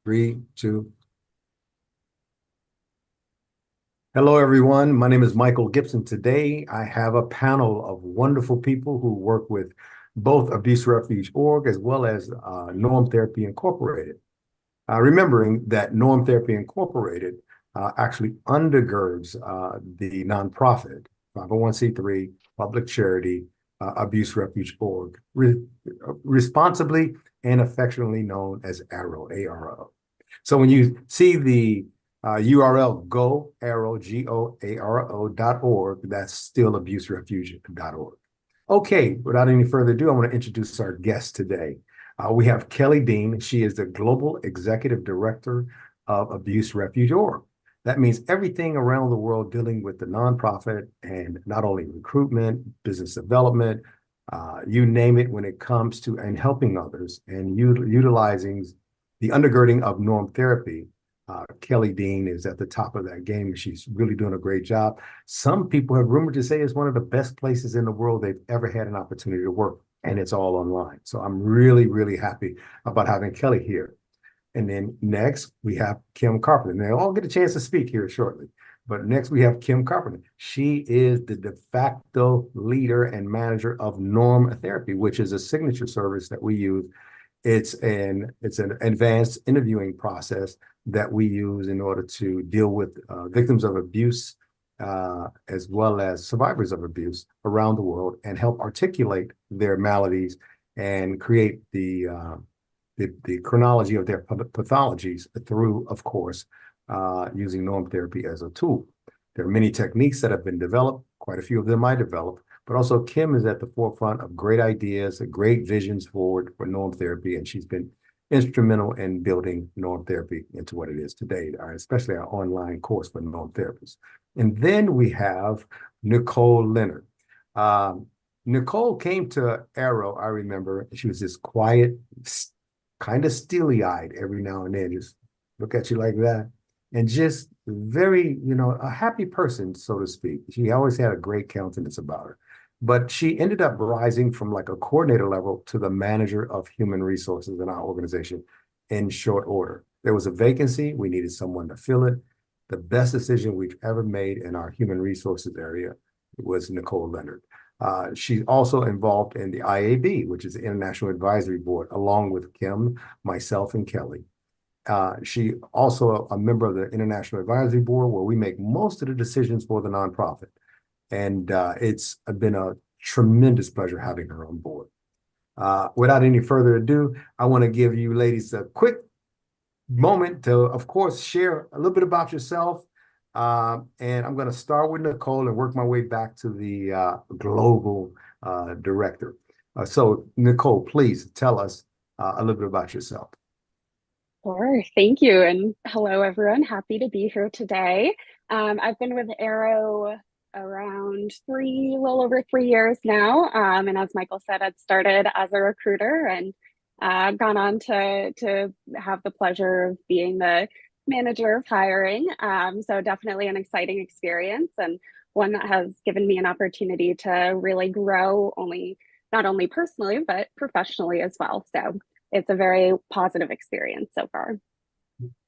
Three, two. Hello, everyone. My name is Michael Gibson. Today, I have a panel of wonderful people who work with both Abuse Refuge Org as well as Norm Therapy Incorporated. Remembering that Norm Therapy Incorporated actually undergirds the nonprofit 501c3 public charity Abuse Refuge Org, responsibly and affectionately known as ARROW, ARO. So when you see the URL goaro.org, that's still abuserefuge.org. Okay, without any further ado, I want to introduce our guest today. We have Kelly Dehn. She is the Global Executive Director of Abuse Refuge Org. That means everything around the world dealing with the nonprofit and not only recruitment, business development, you name it when it comes to and helping others and utilizing the undergirding of norm therapy. Kelly Dehn is at the top of that game and she's really doing a great job. Some people have rumored to say it's one of the best places in the world they've ever had an opportunity to work, and it's all online. So I'm really, really happy about having Kelly here. And then next we have Kim Carpenter. And they'll all get a chance to speak here shortly. But next we have Kim Carpenter. She is the de facto leader and manager of Norm Therapy, which is a signature service that we use. It's an advanced interviewing process that we use in order to deal with victims of abuse as well as survivors of abuse around the world and help articulate their maladies and create the chronology of their pathologies through, of course, using norm therapy as a tool. There are many techniques that have been developed, quite a few of them I developed, but also Kim is at the forefront of great ideas, great visions forward for norm therapy, and she's been instrumental in building norm therapy into what it is today, especially our online course for norm therapists. And then we have Nicole Leonard. Nicole came to Arrow, I remember. She was this quiet, kind of steely-eyed every now and then, just look at you like that. And just very, a happy person, so to speak. She always had a great countenance about her. But she ended up rising from like a coordinator level to the manager of human resources in our organization in short order. There was a vacancy. We needed someone to fill it. The best decision we've ever made in our human resources area was Nicole Leonard. She's also involved in the IAB, which is the International Advisory Board, along with Kim, myself, and Kelly. She also a member of the International Advisory Board, where we make most of the decisions for the nonprofit. And it's been a tremendous pleasure having her on board. Without any further ado, I want to give you ladies a quick moment to, of course, share a little bit about yourself. And I'm going to start with Nicole and work my way back to the global director. So, Nicole, please tell us a little bit about yourself. Sure, thank you. And hello, everyone. Happy to be here today. I've been with Arrow around well over 3 years now. And as Michael said, I'd started as a recruiter and gone on to have the pleasure of being the manager of hiring. So definitely an exciting experience and one that has given me an opportunity to really grow not only personally, but professionally as well. So it's a very positive experience so far.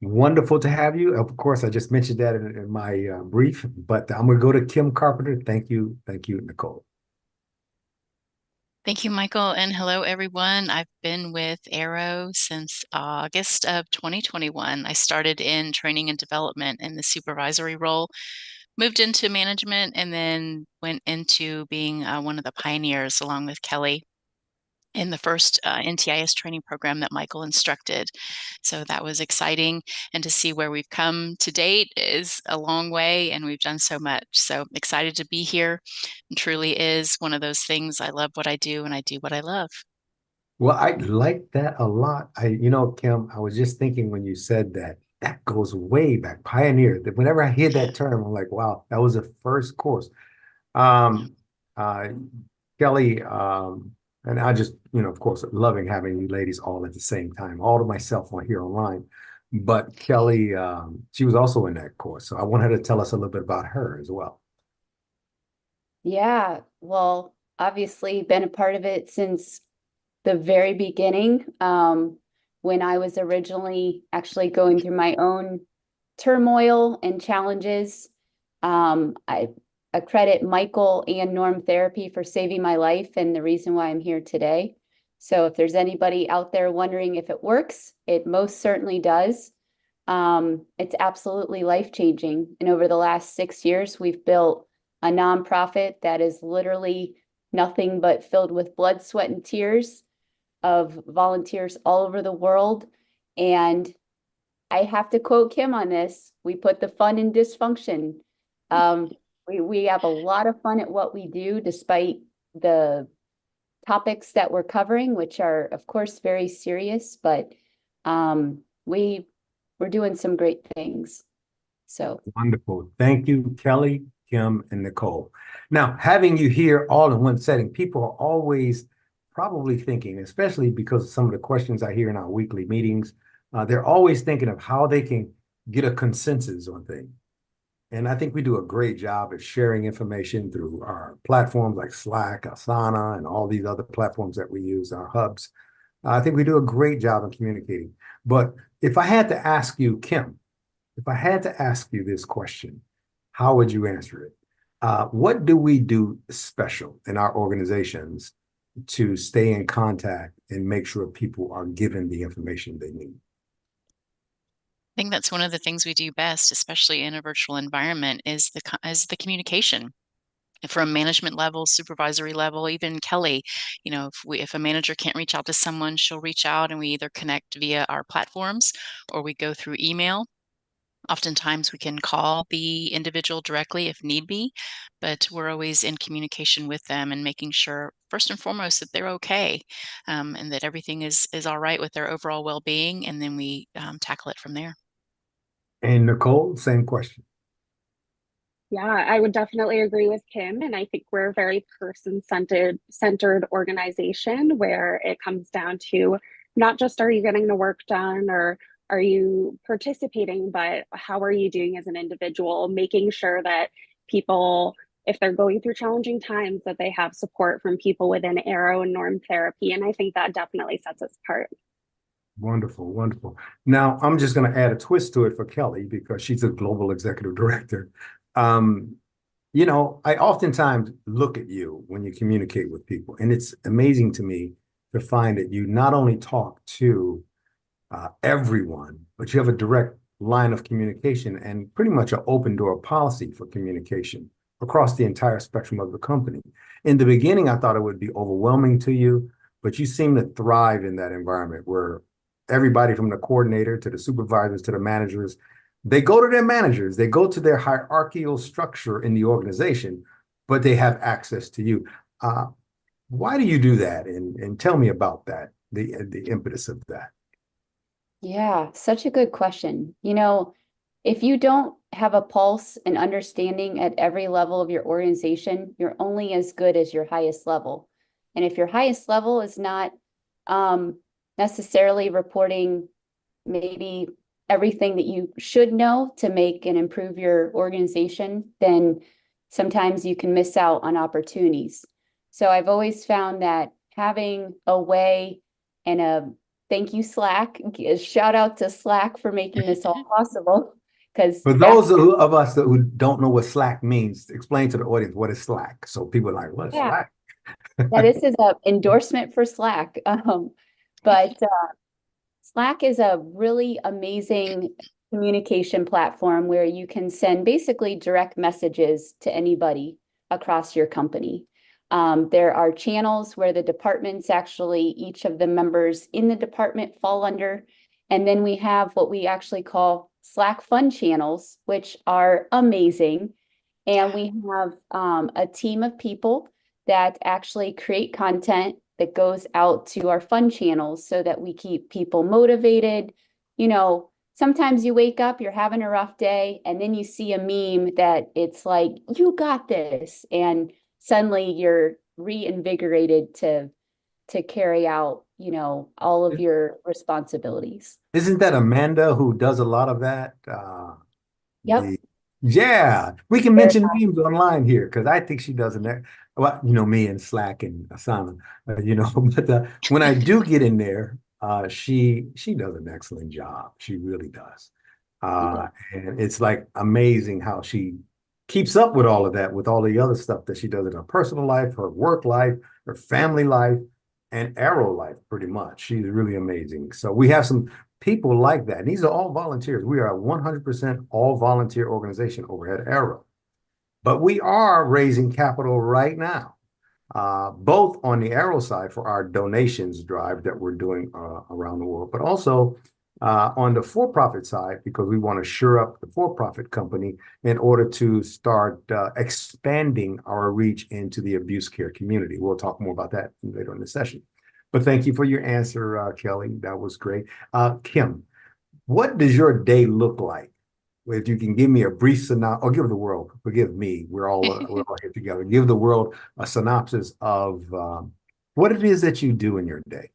Wonderful to have you. Of course, I just mentioned that in my brief, but I'm going to go to Kim Carpenter. Thank you. Thank you, Nicole. Thank you, Michael, and hello, everyone. I've been with Arrow since August of 2021. I started in training and development in the supervisory role, moved into management, and then went into being one of the pioneers along with Kelly in the first NTIS training program that Michael instructed. So that was exciting. And to see where we've come to date is a long way, and we've done so much. So excited to be here. And truly is one of those things. I love what I do, and I do what I love. Well, I like that a lot. Kim, I was just thinking when you said that, that goes way back, pioneer. That whenever I hear that term, I'm like, wow, that was the first course. Um, uh, Kelly, and I just, of course, loving having you ladies all at the same time, all to myself on here online. But Kelly, she was also in that course. So I want her to tell us a little bit about her as well. Yeah, well, obviously been a part of it since the very beginning. when I was originally actually going through my own turmoil and challenges. I credit Michael and Norm Therapy for saving my life and the reason why I'm here today. So if there's anybody out there wondering if it works, it most certainly does. It's absolutely life-changing. And over the last 6 years, we've built a nonprofit that is literally nothing but filled with blood, sweat, and tears of volunteers all over the world. And I have to quote Kim on this. We put the fun in dysfunction. We have a lot of fun at what we do, despite the topics that we're covering, which are, of course, very serious, but we're doing some great things. So wonderful. Thank you, Kelly, Kim, and Nicole. Now, having you here all in one setting, people are always probably thinking, especially because of some of the questions I hear in our weekly meetings, they're always thinking of how they can get a consensus on things. And I think we do a great job at sharing information through our platforms like Slack, Asana, and all these other platforms that we use, our hubs. I think we do a great job in communicating. But if I had to ask you, Kim, if I had to ask you this question, how would you answer it? What do we do special in our organizations to stay in contact and make sure people are given the information they need? I think that's one of the things we do best, especially in a virtual environment, is the communication from management level, supervisory level, even Kelly. If a manager can't reach out to someone, she'll reach out and we either connect via our platforms or we go through email. Oftentimes we can call the individual directly if need be, but we're always in communication with them and making sure, first and foremost, that they're okay, and that everything is all right with their overall well-being, and then we tackle it from there. And Nicole, same question. Yeah, I would definitely agree with Kim. And I think we're a very person-centered organization where it comes down to not just are you getting the work done or are you participating, but how are you doing as an individual, making sure that people, if they're going through challenging times, that they have support from people within Arrow and Norm Therapy. And I think that definitely sets us apart. Wonderful, wonderful. Now, I'm just going to add a twist to it for Kelly because she's a global executive director. I oftentimes look at you when you communicate with people, and it's amazing to me to find that you not only talk to everyone, but you have a direct line of communication and pretty much an open door policy for communication across the entire spectrum of the company. In the beginning, I thought it would be overwhelming to you, but you seem to thrive in that environment where everybody from the coordinator to the supervisors to the managers, they go to their managers, they go to their hierarchical structure in the organization, but they have access to you. Why do you do that? And tell me about that, the impetus of that. yeah, such a good question. If you don't have a pulse and understanding at every level of your organization, you're only as good as your highest level. And if your highest level is not necessarily reporting maybe everything that you should know to make and improve your organization, then sometimes you can miss out on opportunities. So I've always found that having a way and a thank you, Slack, a shout out to Slack for making this all possible. Because for those of us who don't know what Slack means, explain to the audience what is Slack. So people are like, what is Slack? Yeah, this is an endorsement for Slack. But Slack is a really amazing communication platform where you can send basically direct messages to anybody across your company. There are channels where the departments actually, each of the members in the department fall under. And then we have what we actually call Slack fun channels, which are amazing. And we have a team of people that actually create content that goes out to our fun channels so that we keep people motivated. Sometimes you wake up, you're having a rough day, and then you see a meme that it's like, you got this. And suddenly you're reinvigorated to carry out, all of your responsibilities. Isn't that Amanda who does a lot of that? Yep. Yeah, we can mention names online here because I think she does it. Well, me and Slack and Asana, but when I do get in there, She does an excellent job. She really does. And it's like amazing how she keeps up with all of that, with all the other stuff that she does in her personal life, her work life, her family life, and Arrow life, pretty much. She's really amazing. So we have some people like that. And these are all volunteers. We are a 100% all volunteer organization over at Arrow. But we are raising capital right now, both on the Arrow side for our donations drive that we're doing around the world, but also on the for-profit side, because we want to shore up the for-profit company in order to start expanding our reach into the abuse care community. We'll talk more about that later in the session. But thank you for your answer, Kelly. That was great. Kim, what does your day look like? If you can give me a brief synopsis, or give the world, forgive me, we're all here together. Give the world a synopsis of what it is that you do in your day.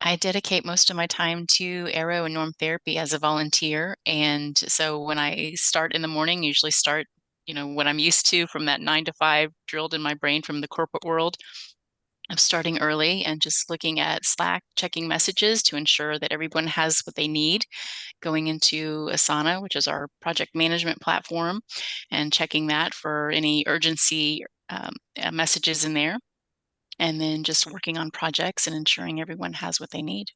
I dedicate most of my time to Arrow and norm therapy as a volunteer. And so when I start in the morning, usually start, what I'm used to from that 9 to 5 drilled in my brain from the corporate world. I'm starting early and just looking at Slack, checking messages to ensure that everyone has what they need, going into Asana, which is our project management platform, and checking that for any urgency messages in there. And then just working on projects and ensuring everyone has what they need.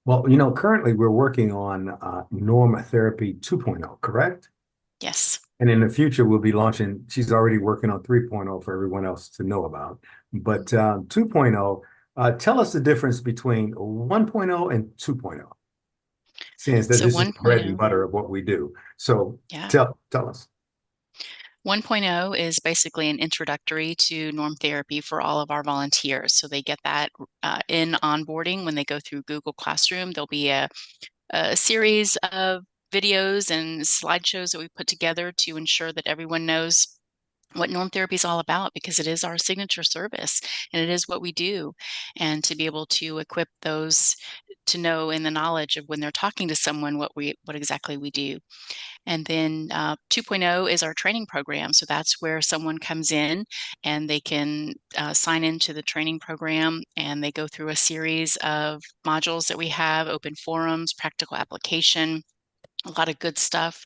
Well, currently we're working on Norm Therapy 2.0, correct? Yes. And in the future, we'll be launching, she's already working on 3.0 for everyone else to know about. But 2.0, tell us the difference between 1.0 and 2.0, since that So this is 1.0, bread and butter of what we do. So yeah. tell us. 1.0 is basically an introductory to norm therapy for all of our volunteers. So they get that in onboarding when they go through Google Classroom. There'll be a series of videos and slideshows that we put together to ensure that everyone knows what norm therapy is all about, because it is our signature service and it is what we do. And to be able to equip those to know in the knowledge of when they're talking to someone what exactly we do. And then 2.0 is our training program. So that's where someone comes in and they can sign into the training program, and they go through a series of modules that we have, open forums, practical application, a lot of good stuff.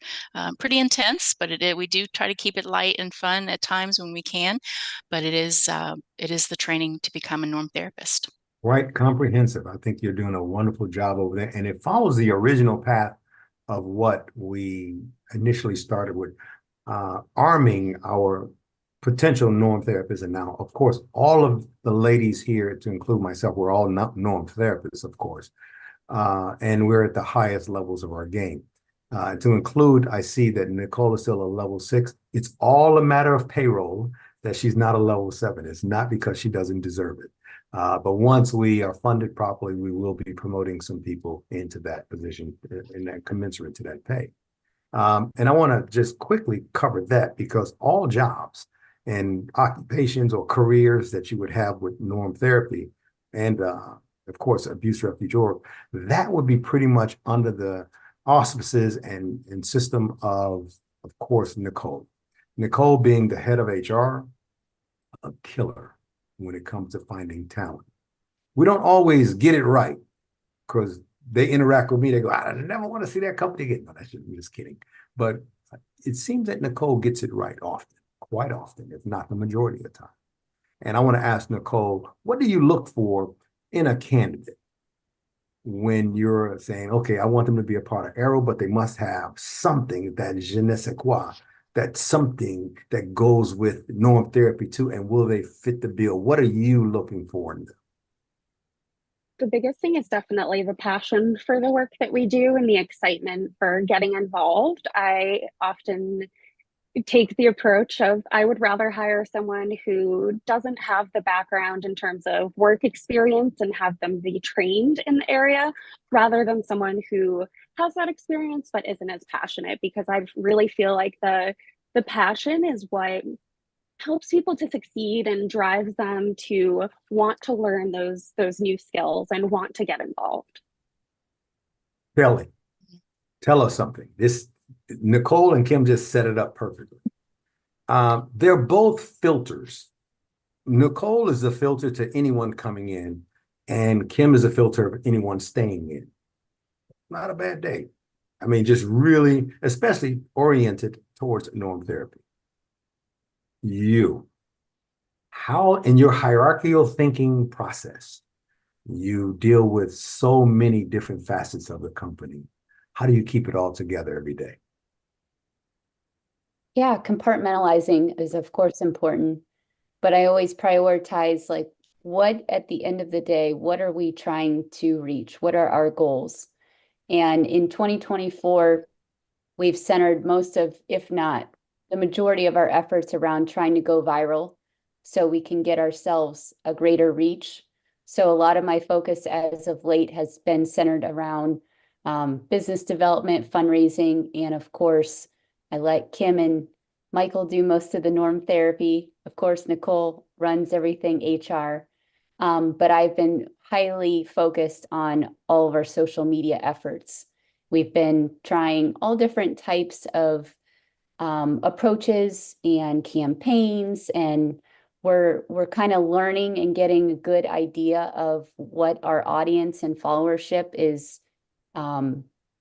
Pretty intense, but we do try to keep it light and fun at times when we can. But it is the training to become a norm therapist. Right, comprehensive. I think you're doing a wonderful job over there. And it follows the original path of what we initially started with, arming our potential norm therapists. And now, of course, all of the ladies here, to include myself, we're all not norm therapists, of course. And we're at the highest levels of our game. To include, I see that Nicole is still a level 6. It's all a matter of payroll that she's not a level 7. It's not because she doesn't deserve it. But once we are funded properly, we will be promoting some people into that position and that commensurate to that pay. And I want to just quickly cover that, because all jobs and occupations or careers that you would have with norm therapy and, of course, abuse refuge org, that would be pretty much under the auspices and system of course, Nicole. Nicole being the head of HR, a killer when it comes to finding talent. We don't always get it right, because they interact with me. They go, I never want to see that company again. No, I'm just kidding. But it seems that Nicole gets it right often, quite often, if not the majority of the time. And I want to ask Nicole, what do you look for in a candidate when you're saying, okay, I want them to be a part of Arrow, but they must have something, that je ne sais quoi, that something that goes with norm therapy too, and will they fit the bill? What are you looking for in them? The biggest thing is definitely the passion for the work that we do and the excitement for getting involved. I often take the approach of, I would rather hire someone who doesn't have the background in terms of work experience and have them be trained in the area, rather than someone who has that experience but isn't as passionate, because I really feel like the passion is what helps people to succeed and drives them to want to learn those new skills and want to get involved. Kelly, tell us something. Nicole and Kim just set it up perfectly. They're both filters. Nicole is the filter to anyone coming in, And Kim is a filter of anyone staying in. Not a bad day. I mean, just really, especially oriented towards norm therapy. You, how in your hierarchical thinking process, you deal with so many different facets of the company. How do you keep it all together every day? Yeah, compartmentalizing is of course important, but I always prioritize like what at the end of the day, what are we trying to reach? What are our goals? And in 2024, we've centered most of, if not the majority of our efforts around trying to go viral so we can get ourselves a greater reach. So a lot of my focus as of late has been centered around business development, fundraising, and of course, I let Kim and Michael do most of the norm therapy. Of course, Nicole runs everything HR. But I've been highly focused on all of our social media efforts. We've been trying all different types of approaches and campaigns, and we're kind of learning and getting a good idea of what our audience and followership is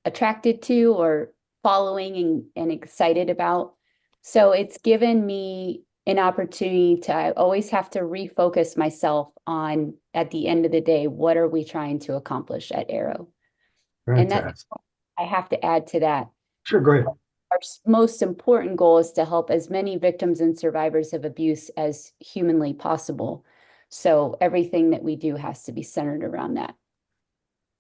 attracted to or following and excited about. So it's given me an opportunity to, I always have to refocus myself on, at the end of the day, what are we trying to accomplish at Arrow? And that I have to add to that. Sure, go ahead. Our most important goal is to help as many victims and survivors of abuse as humanly possible. So everything that we do has to be centered around that.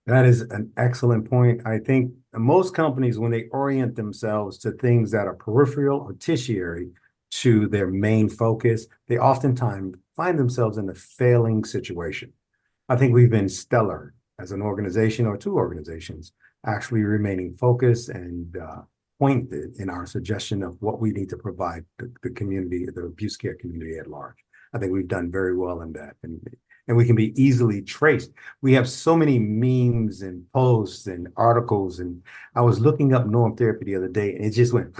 That is an excellent point. I think most companies, when they orient themselves to things that are peripheral or tertiary to their main focus, they oftentimes find themselves in a failing situation. I think we've been stellar as an organization or two organizations, actually remaining focused and pointed in our suggestion of what we need to provide the community, the abuse care community at large. I think we've done very well in that. And we can be easily traced. We have so many memes and posts and articles. And I was looking up norm therapy the other day, and it just went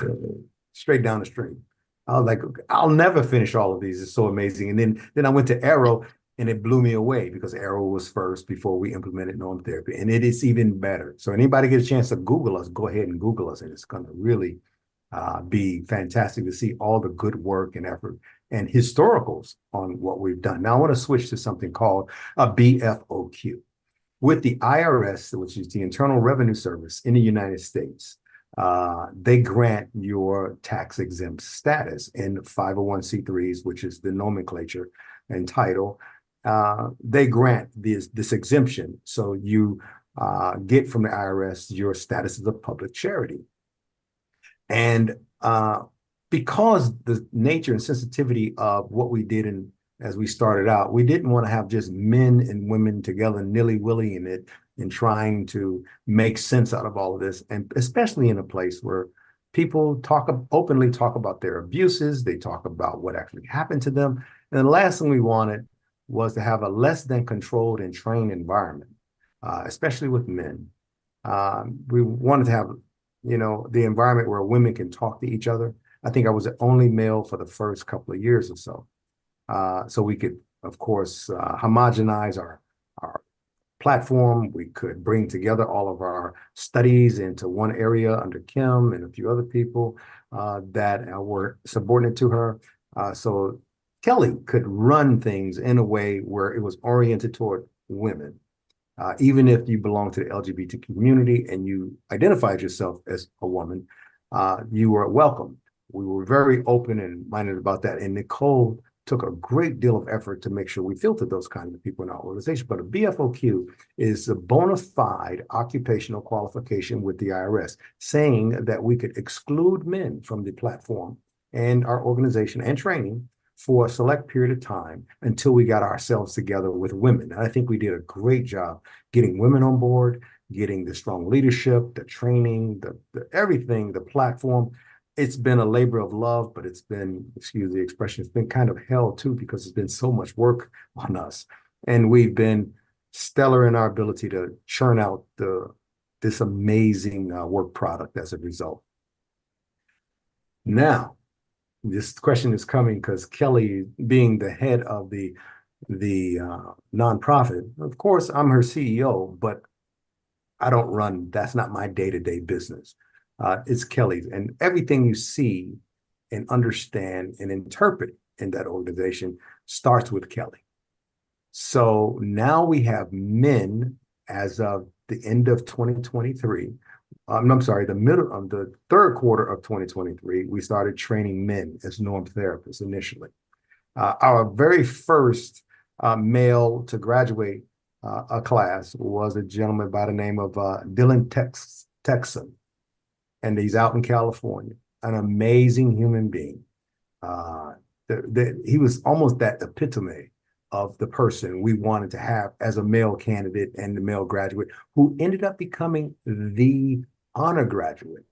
straight down the stream. I was like, I'll never finish all of these. It's so amazing. And then I went to Arrow, and it blew me away because Arrow was first before we implemented norm therapy. And it is even better. So anybody get a chance to Google us, go ahead and Google us. And it's going to really be fantastic to see all the good work and effort and historicals on what we've done. Now I want to switch to something called a BFOQ. With the IRS, which is the Internal Revenue Service in the United States, they grant your tax exempt status in 501c3s, which is the nomenclature and title. They grant this exemption. So you get from the IRS your status as a public charity. And because the nature and sensitivity of what we did as we started out, we didn't want to have just men and women together nilly-willy in it and trying to make sense out of all of this, and especially in a place where people openly talk about their abuses, they talk about what actually happened to them. And the last thing we wanted was to have a less than controlled and trained environment, especially with men. We wanted to have the environment where women can talk to each other. I think I was the only male for the first couple of years or so. So we could, of course, homogenize our platform. We could bring together all of our studies into one area under Kim and a few other people that were subordinate to her. So Kelly could run things in a way where it was oriented toward women. Even if you belong to the LGBT community and you identified yourself as a woman, you were welcome. We were very open and minded about that. And Nicole took a great deal of effort to make sure we filtered those kinds of people in our organization. But a BFOQ is a bona fide occupational qualification with the IRS, saying that we could exclude men from the platform and our organization and training for a select period of time until we got ourselves together with women. And I think we did a great job getting women on board, getting the strong leadership, the training, the everything, the platform. It's been a labor of love, but it's been, excuse the expression, it's been kind of hell too, because it's been so much work on us. And we've been stellar in our ability to churn out this amazing work product as a result. Now, this question is coming because Kelly, being the head of the the nonprofit. Of course, I'm her CEO, but I don't run, that's not my day-to-day business. It's Kelly's. And everything you see and understand and interpret in that organization starts with Kelly. So now we have men as of the end of 2023. I'm sorry, the middle of the third quarter of 2023, we started training men as norm therapists initially. Our very first male to graduate a class was a gentleman by the name of Dylan Texan, and he's out in California, an amazing human being. He was almost that epitome of the person we wanted to have as a male candidate and the male graduate who ended up becoming the honor graduate.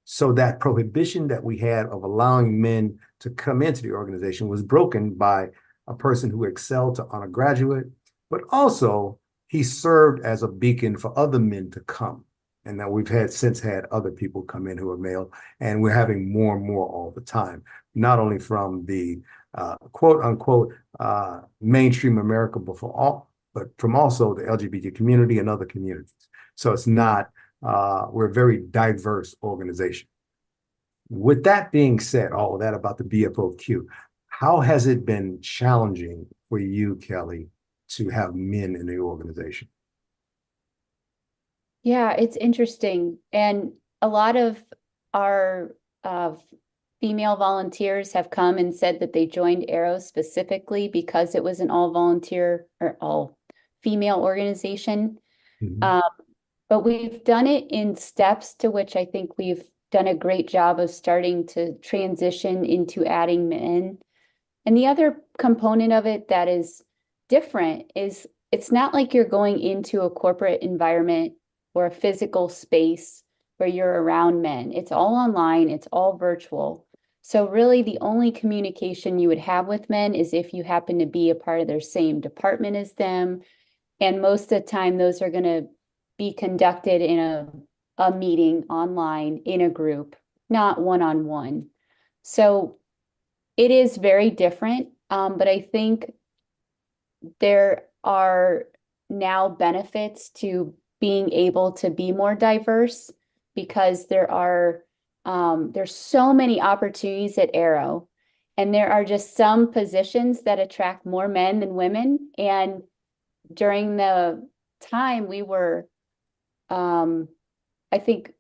So that prohibition that we had of allowing men to come into the organization was broken by a person who excelled to honor graduate, but also he served as a beacon for other men to come. And that we've since had other people come in who are male, and we're having more and more all the time, not only from the quote unquote mainstream America, but from also the LGBT community and other communities. So it's not, we're a very diverse organization. With that being said, all of that about the BFOQ, how has it been challenging for you, Kelly, to have men in the organization? Yeah, it's interesting. And a lot of our female volunteers have come and said that they joined Arrow specifically because it was an all volunteer or all female organization. Mhm. But we've done it in steps to which I think we've done a great job of starting to transition into adding men. And the other component of it that is different is it's not like you're going into a corporate environment or a physical space where you're around men. It's all online, it's all virtual. So really the only communication you would have with men is if you happen to be a part of their same department as them. And most of the time, those are going to be conducted in a meeting online in a group, not one-on-one. So it is very different, but I think there are now benefits to being able to be more diverse because there's so many opportunities at Arrow, and there are just some positions that attract more men than women. And during the time we were, I think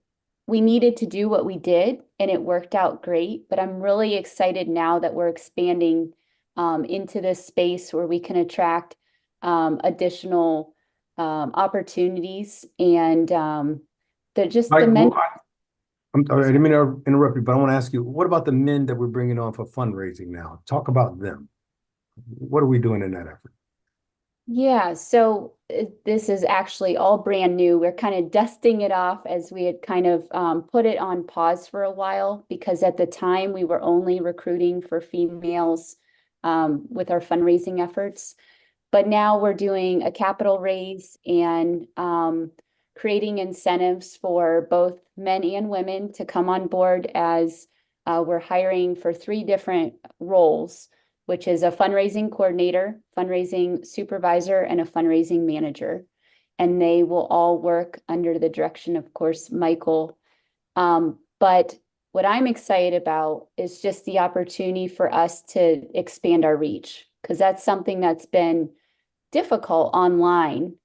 we needed to do what we did, and it worked out great. But I'm really excited now that we're expanding into this space where we can attract additional opportunities, and the men. I'm sorry, I didn't mean to interrupt you, but I want to ask you, what about the men that we're bringing on for fundraising now? Talk about them. What are we doing in that effort? Yeah, so this is actually all brand new. We're kind of dusting it off as we had kind of put it on pause for a while, because at the time we were only recruiting for females with our fundraising efforts. But now we're doing a capital raise and creating incentives for both men and women to come on board, as we're hiring for 3 different roles, which is a fundraising coordinator, fundraising supervisor, and a fundraising manager. And they will all work under the direction, of course, Michael. But what I'm excited about is just the opportunity for us to expand our reach, because that's something that's been difficult online.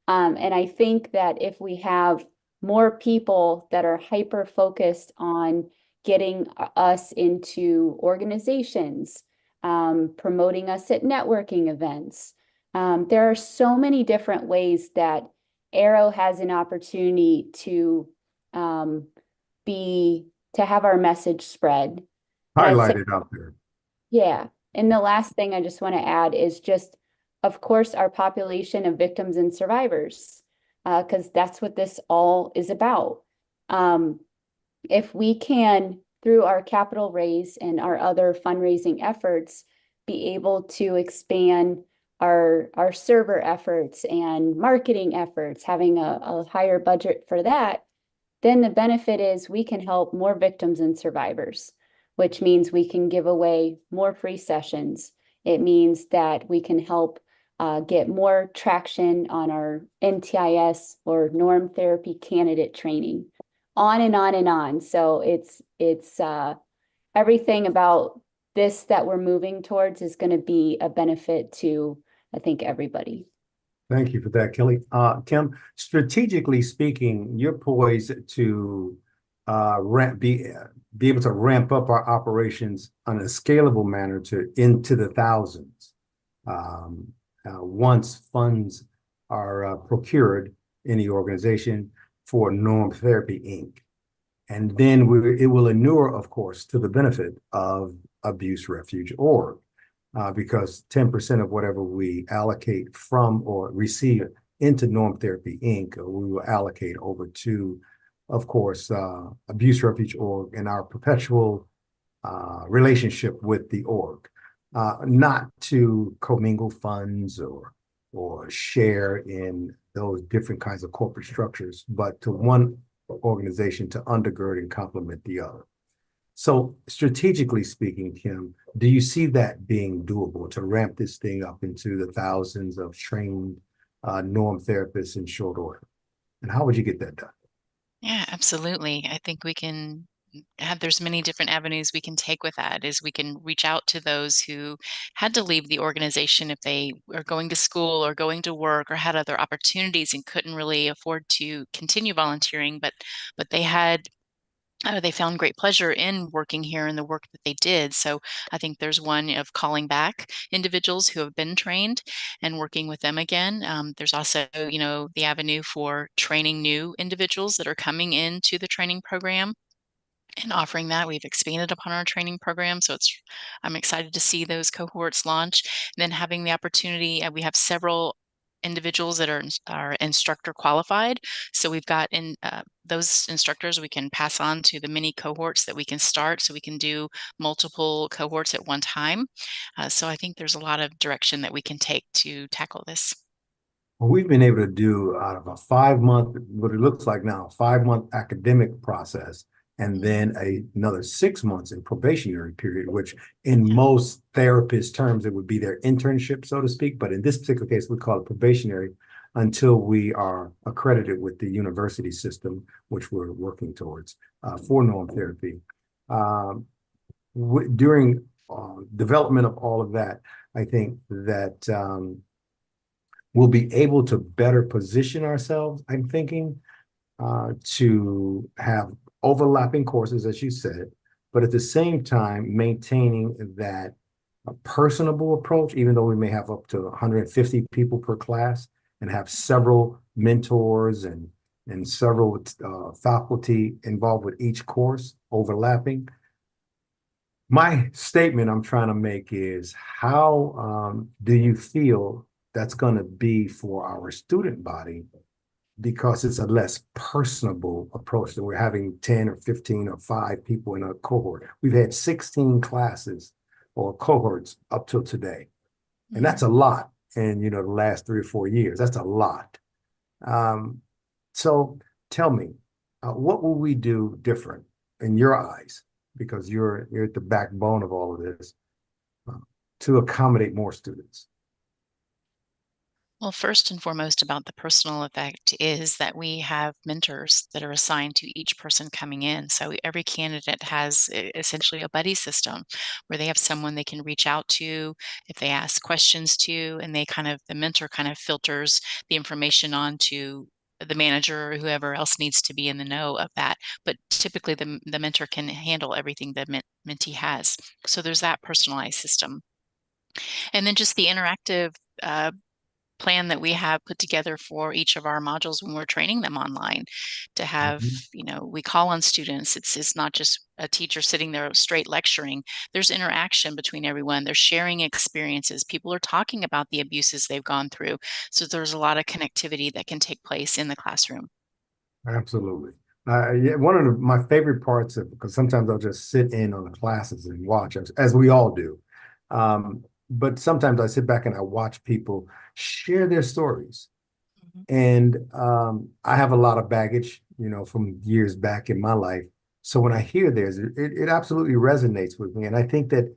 And I think that if we have more people that are hyper focused on getting us into organizations, promoting us at networking events, there are so many different ways that Arrow has an opportunity to have our message spread. Highlighted out there. Yeah. And the last thing I just want to add is just, of course, our population of victims and survivors, because that's what this all is about. If we can, through our capital raise and our other fundraising efforts, be able to expand our server efforts and marketing efforts, having a higher budget for that, then the benefit is we can help more victims and survivors, which means we can give away more free sessions It means that we can help get more traction on our NTIS or norm therapy candidate training, on and on and on. So it's everything about this that we're moving towards is going to be a benefit to, I think, everybody. Thank you for that, Kelly. Kim, strategically speaking, you're poised to be able to ramp up our operations on a scalable manner to into the thousands. Once funds are procured in the organization for Norm Therapy Inc. And then it will inure, of course, to the benefit of Abuse Refuge Org, because 10% of whatever we allocate from or receive into Norm Therapy Inc., we will allocate over to, of course, Abuse Refuge Org and our perpetual relationship with the org. Not to commingle funds or share in those different kinds of corporate structures, but to one organization to undergird and complement the other. So strategically speaking, Kim, do you see that being doable to ramp this thing up into the thousands of trained norm therapists in short order? And how would you get that done? Yeah, absolutely. I think we can there's many different avenues we can take with that is we can reach out to those who had to leave the organization if they are going to school or going to work or had other opportunities and couldn't really afford to continue volunteering, but they found great pleasure in working here and the work that they did. So I think there's one of calling back individuals who have been trained and working with them again. There's also, the avenue for training new individuals that are coming into the training program and offering that. We've expanded upon our training program, so I'm excited to see those cohorts launch. And then having the opportunity, we have several individuals that are instructor qualified. So we've got those instructors we can pass on to the mini cohorts that we can start, so we can do multiple cohorts at one time. So I think there's a lot of direction that we can take to tackle this. Well, we've been able to do out of a 5-month, what it looks like now, a 5-month academic process, and then another 6 months in probationary period, which in most therapist terms, it would be their internship, so to speak. But in this particular case, we call it probationary until we are accredited with the university system, which we're working towards for norm therapy. During development of all of that, I think that we'll be able to better position ourselves, I'm thinking, to have overlapping courses, as you said, but at the same time, maintaining that personable approach, even though we may have up to 150 people per class and have several mentors and several faculty involved with each course overlapping. My statement I'm trying to make is, how do you feel that's going to be for our student body, because it's a less personable approach than we're having 10 or 15 or 5 people in a cohort. We've had 16 classes or cohorts up till today. And that's a lot in, the last 3 or 4 years. That's a lot. So tell me, what will we do different in your eyes, because you're at the backbone of all of this, to accommodate more students? Well, first and foremost about the personal effect is that we have mentors that are assigned to each person coming in. So every candidate has essentially a buddy system where they have someone they can reach out to if they ask questions to, and the mentor kind of filters the information on to the manager or whoever else needs to be in the know of that. But typically the mentor can handle everything the mentee has. So there's that personalized system. And then just the interactive plan that we have put together for each of our modules when we're training them online, to have, we call on students. It's not just a teacher sitting there straight lecturing. There's interaction between everyone. They're sharing experiences. People are talking about the abuses they've gone through. So there's a lot of connectivity that can take place in the classroom. Absolutely. Yeah, one of my favorite parts of, because sometimes I'll just sit in on the classes and watch, as we all do. But sometimes I sit back and I watch people share their stories. And I have a lot of baggage, from years back in my life. So when I hear theirs, it absolutely resonates with me. And I think that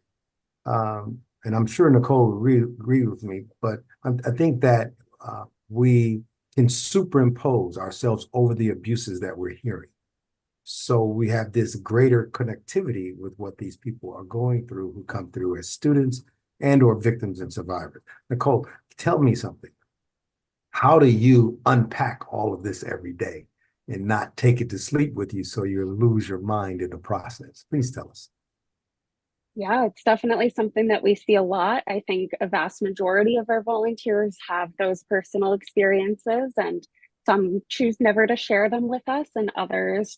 and I'm sure Nicole will agree with me, but I think that we can superimpose ourselves over the abuses that we're hearing. So we have this greater connectivity with what these people are going through who come through as students and or victims and survivors. Nicole, tell me something. How do you unpack all of this every day and not take it to sleep with you so you lose your mind in the process? Please tell us. Yeah, it's definitely something that we see a lot. I think a vast majority of our volunteers have those personal experiences, and some choose never to share them with us, and others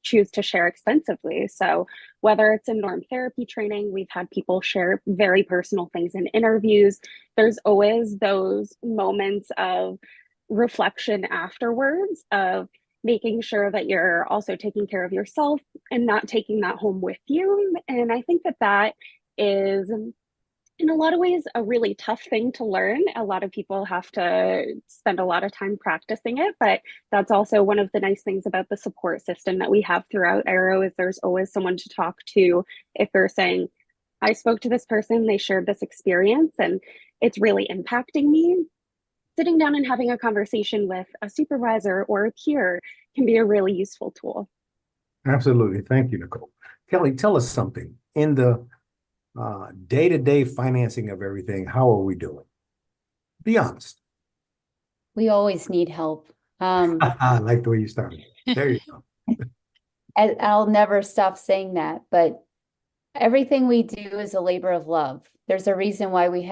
choose to share extensively. So, whether it's in norm therapy training, we've had people share very personal things in interviews. There's always those moments of reflection afterwards of making sure that you're also taking care of yourself and not taking that home with you. And I think that that is, in a lot of ways, a really tough thing to learn. A lot of people have to spend a lot of time practicing it, but that's also one of the nice things about the support system that we have throughout Arrow is there's always someone to talk to if they're saying, I spoke to this person, they shared this experience, and it's really impacting me. Sitting down and having a conversation with a supervisor or a peer can be a really useful tool. Absolutely. Thank you, Nicole. Kelly, tell us something. In the day-to-day financing of everything, how are we doing? Be honest. We always need help. I like the way you started. There you go. I'll never stop saying that, but everything we do is a labor of love. There's a reason why we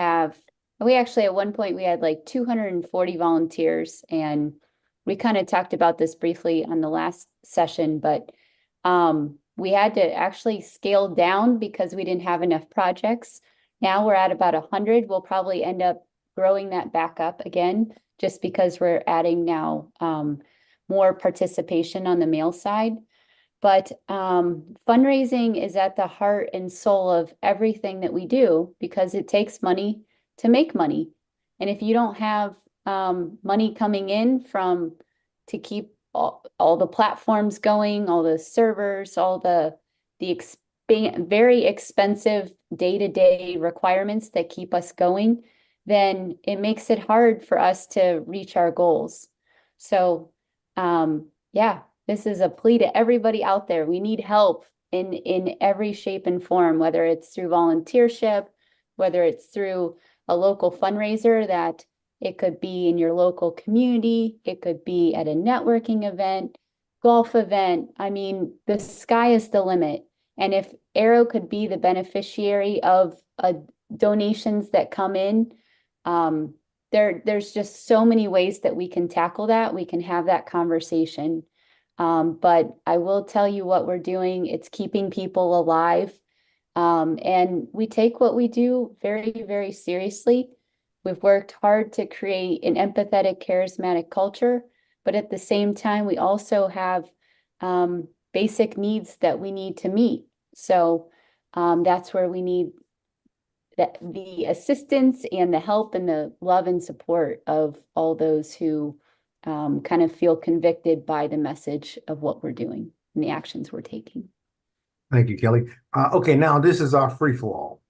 actually at one point we had like 240 volunteers, and we kind of talked about this briefly on the last session, but we had to actually scale down because we didn't have enough projects. Now we're at about 100. We'll probably end up growing that back up again, just because we're adding now more participation on the male side. But fundraising is at the heart and soul of everything that we do because it takes money to make money. And if you don't have money coming in to keep all the platforms going, all the servers, all the very expensive day-to-day requirements that keep us going, then it makes it hard for us to reach our goals. So yeah. This is a plea to everybody out there. We need help in every shape and form, whether it's through volunteership, whether it's through a local fundraiser that it could be in your local community, it could be at a networking event, golf event. I mean, the sky is the limit. And if Arrow could be the beneficiary of donations that come in, there's just so many ways that we can tackle that. We can have that conversation. But I will tell you what we're doing. It's keeping people alive. And we take what we do very, very seriously. We've worked hard to create an empathetic, charismatic culture, but at the same time, we also have basic needs that we need to meet. So that's where we need the assistance and the help and the love and support of all those who kind of feel convicted by the message of what we're doing and the actions we're taking. Thank you, Kelly. Okay, now this is our free-for-all.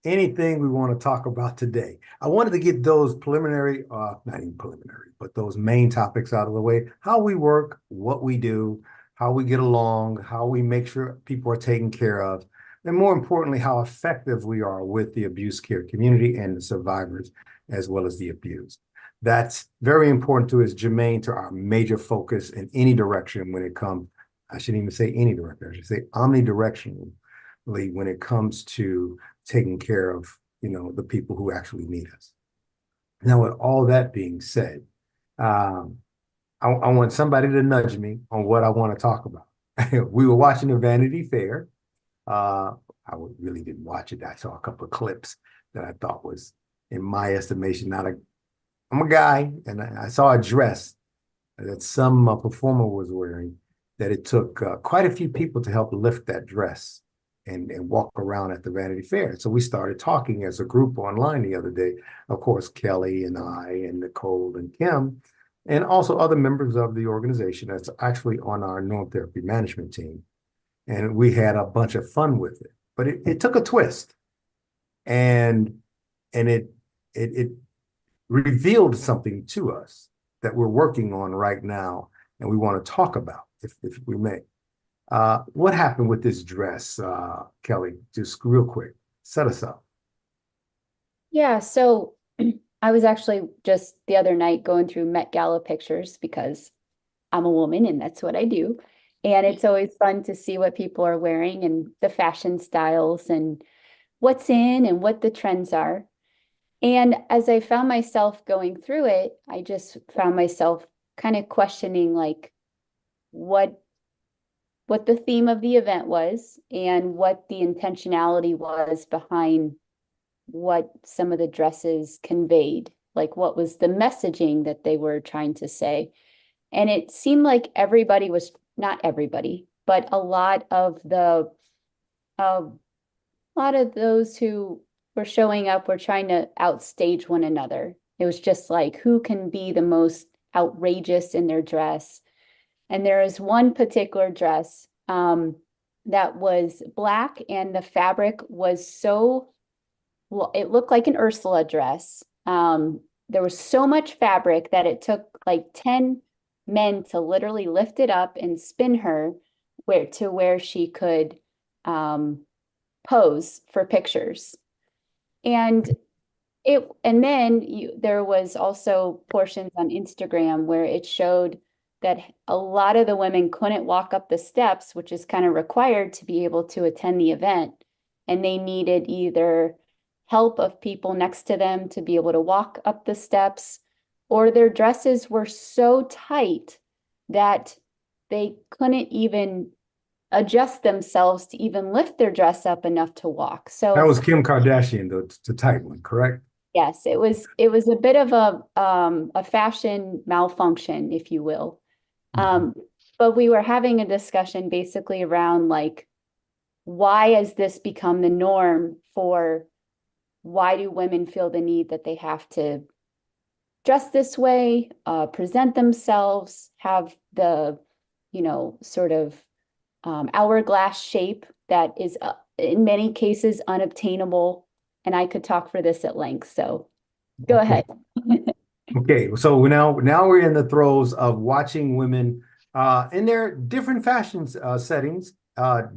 Anything we want to talk about today. I wanted to get those preliminary, not even preliminary, but those main topics out of the way. How we work, what we do, how we get along, how we make sure people are taken care of, and more importantly, how effective we are with the abuse care community and the survivors, as well as the abused. That's very important to us, germane to our major focus in any direction when it comes, I shouldn't even say any direction, I should say omnidirectionally when it comes to taking care of, the people who actually need us. Now, with all that being said, I want somebody to nudge me on what I want to talk about. We were watching the Vanity Fair. I really didn't watch it. I saw a couple of clips that I thought was, in my estimation, I'm a guy, and I saw a dress that some performer was wearing that it took quite a few people to help lift that dress and walk around at the Vanity Fair. So we started talking as a group online the other day. Of course, Kelly and I and Nicole and Kim, and also other members of the organization that's actually on our norm therapy management team. And we had a bunch of fun with it, but it took a twist. And it revealed something to us that we're working on right now and we want to talk about, if we may. What happened with this dress, Kelly? Just real quick, set us up. Yeah, so I was actually just the other night going through Met Gala pictures because I'm a woman and that's what I do. And it's always fun to see what people are wearing and the fashion styles and what's in and what the trends are. And as I found myself going through it, I just found myself kind of questioning like what the theme of the event was and what the intentionality was behind what some of the dresses conveyed, like what was the messaging that they were trying to say. And it seemed like everybody was, not everybody, but a lot of those who were showing up were trying to outstage one another. It was just like, who can be the most outrageous in their dress? And there is one particular dress that was black, and the fabric was so, well, it looked like an Ursula dress. There was so much fabric that it took like 10 men to literally lift it up and spin her where she could pose for pictures. And then there was also portions on Instagram where it showed that a lot of the women couldn't walk up the steps, which is kind of required to be able to attend the event. And they needed either help of people next to them to be able to walk up the steps, or their dresses were so tight that they couldn't even adjust themselves to even lift their dress up enough to walk. So that was Kim Kardashian, the tight one, correct? yes, it was a bit of a fashion malfunction, if you will. But we were having a discussion basically around like, why has this become the norm for why do women feel the need that they have to dress this way, present themselves, have the, sort of hourglass shape that is in many cases unobtainable. And I could talk for this at length, so go ahead. Okay, so now we're in the throes of watching women in their different fashion settings,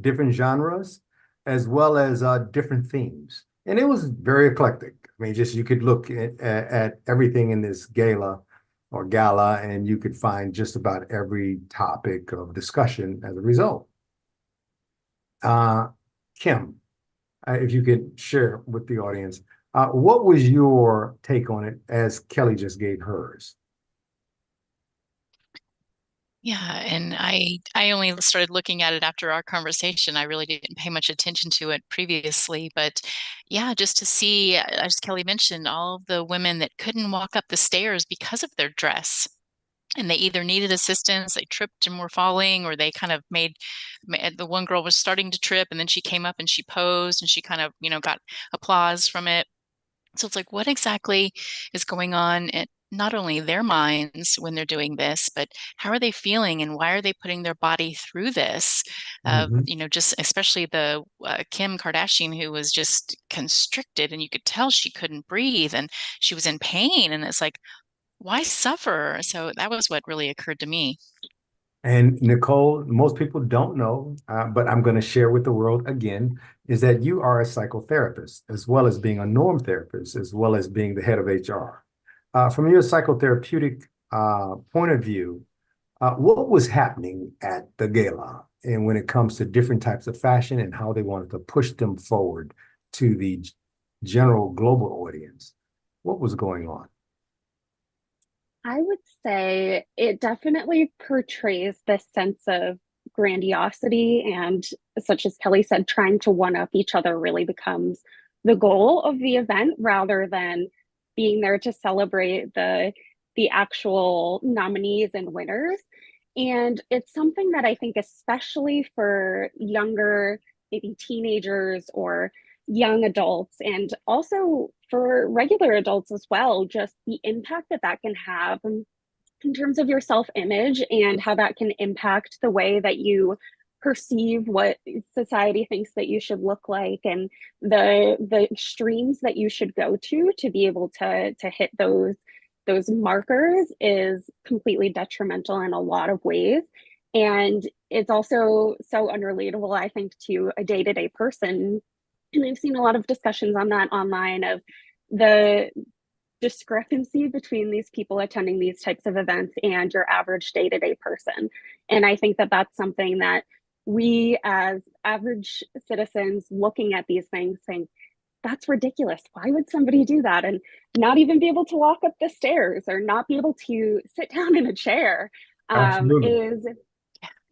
different genres, as well as different themes. And it was very eclectic. I mean, just you could look at everything in this gala, and you could find just about every topic of discussion as a result. Kim, if you could share with the audience, what was your take on it as Kelly just gave hers? Yeah, and I only started looking at it after our conversation. I really didn't pay much attention to it previously, but yeah, just to see, as Kelly mentioned, all of the women that couldn't walk up the stairs because of their dress. And they either needed assistance, they tripped and were falling, or they kind of the one girl was starting to trip and then she came up and she posed and she kind of, got applause from it. So it's like, what exactly is going on at not only their minds when they're doing this, but how are they feeling and why are they putting their body through this? Just especially the Kim Kardashian, who was just constricted and you could tell she couldn't breathe and she was in pain. And it's like, why suffer? So that was what really occurred to me. And Nicole, most people don't know, but I'm going to share with the world again, is that you are a psychotherapist, as well as being a norm therapist, as well as being the head of HR. From your psychotherapeutic point of view, what was happening at the gala and when it comes to different types of fashion and how they wanted to push them forward to the general global audience? What was going on? I would say it definitely portrays this sense of grandiosity, and such as Kelly said, trying to one up each other really becomes the goal of the event rather than being there to celebrate the actual nominees and winners. And it's something that I think, especially for younger, maybe teenagers or young adults, and also for regular adults as well, just the impact that that can have in terms of your self image and how that can impact the way that you perceive what society thinks that you should look like, and the streams that you should go to be able to hit those markers is completely detrimental in a lot of ways. And it's also so unrelatable, I think, to a day-to-day person. And I've seen a lot of discussions on that online of the discrepancy between these people attending these types of events and your average day-to-day person. And I think that that's something that we as average citizens looking at these things think, that's ridiculous. Why would somebody do that? And not even be able to walk up the stairs or not be able to sit down in a chair is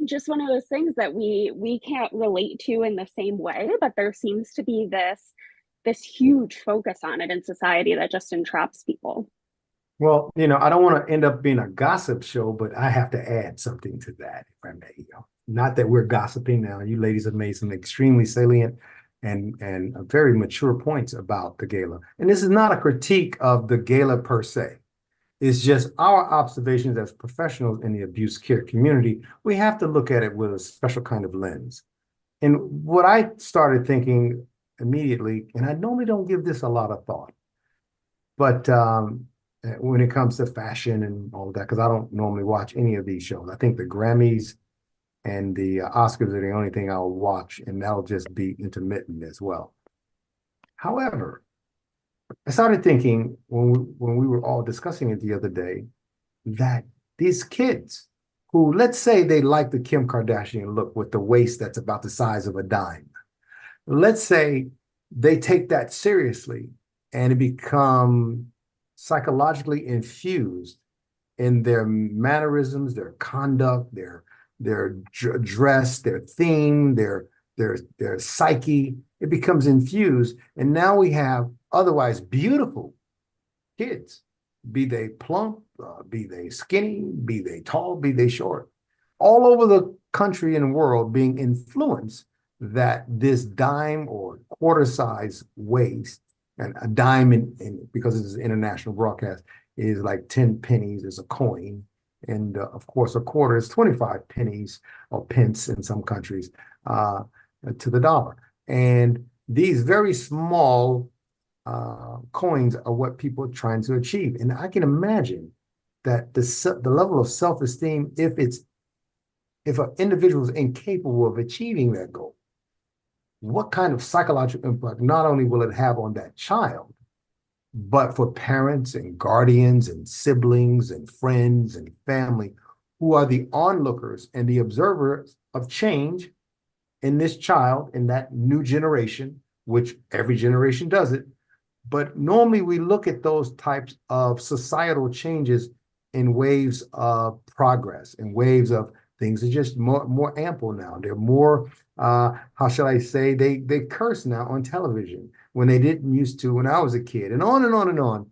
just one of those things that we can't relate to in the same way. But there seems to be this huge focus on it in society that just entraps people. Well, I don't want to end up being a gossip show, but I have to add something to that, if I may. Not that we're gossiping now. You ladies have made some extremely salient and very mature points about the gala. And this is not a critique of the gala per se. It's just our observations as professionals in the abuse care community. We have to look at it with a special kind of lens. And what I started thinking immediately, and I normally don't give this a lot of thought, but when it comes to fashion and all of that, because I don't normally watch any of these shows. I think the Grammys and the Oscars are the only thing I'll watch, and that'll just be intermittent as well. However, I started thinking when we were all discussing it the other day, that these kids who, let's say they like the Kim Kardashian look with the waist that's about the size of a dime. Let's say they take that seriously and it become psychologically infused in their mannerisms, their conduct, their dress, their theme, their psyche. It becomes infused, and now we have otherwise beautiful kids, be they plump, be they skinny, be they tall, be they short, all over the country and world being influenced that this dime or quarter size waist, and a dime because it's an international broadcast, is like 10 pennies is a coin. And of course, a quarter is 25 pennies or pence in some countries to the dollar. And these very small coins are what people are trying to achieve. And I can imagine that the level of self-esteem, if an individual is incapable of achieving that goal, what kind of psychological impact not only will it have on that child, but for parents and guardians and siblings and friends and family who are the onlookers and the observers of change in this child, in that new generation, which every generation does it. But normally we look at those types of societal changes in waves of progress, in waves of things are just more ample now. They're more, how shall I say, they curse now on television when they didn't used to when I was a kid, and on and on and on.